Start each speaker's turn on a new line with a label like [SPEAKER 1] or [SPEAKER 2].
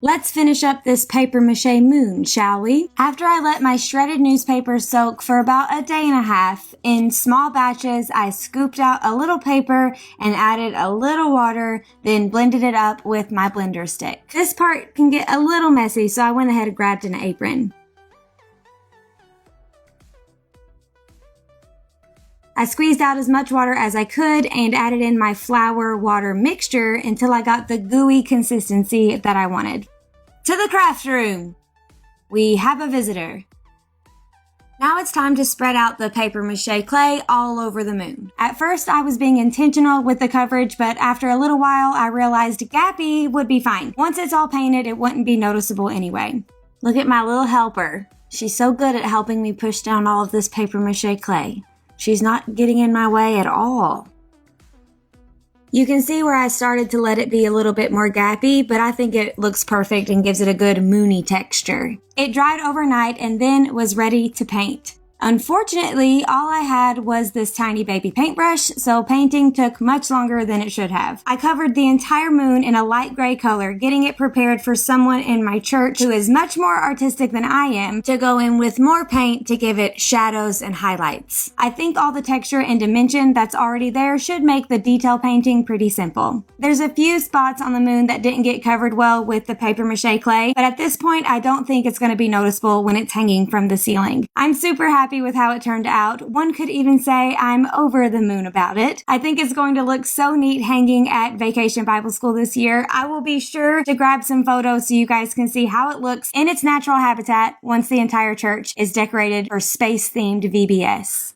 [SPEAKER 1] Let's finish up this paper mache moon, shall we? After I let my shredded newspaper soak for about a day and a half, in small batches, I scooped out a little paper and added a little water, then blended it up with my blender stick. This part can get a little messy, so I went ahead and grabbed an apron. I squeezed out as much water as I could and added in my flour water mixture until I got the gooey consistency that I wanted. To the craft room! We have a visitor. Now it's time to spread out the paper mache clay all over the moon. At first I was being intentional with the coverage, but after a little while I realized gappy would be fine. Once it's all painted, it wouldn't be noticeable anyway. Look at my little helper. She's so good at helping me push down all of this paper mache clay. She's not getting in my way at all. You can see where I started to let it be a little bit more gappy, but I think it looks perfect and gives it a good moony texture. It dried overnight and then was ready to paint. Unfortunately, all I had was this tiny baby paintbrush, so painting took much longer than it should have. I covered the entire moon in a light gray color, getting it prepared for someone in my church who is much more artistic than I am to go in with more paint to give it shadows and highlights. I think all the texture and dimension that's already there should make the detail painting pretty simple. There's a few spots on the moon that didn't get covered well with the paper mache clay, but at this point I don't think it's going to be noticeable when it's hanging from the ceiling. I'm super happy with how it turned out. One could even say I'm over the moon about it. I think it's going to look so neat hanging at Vacation Bible School this year. I will be sure to grab some photos so you guys can see how it looks in its natural habitat once the entire church is decorated for space-themed VBS.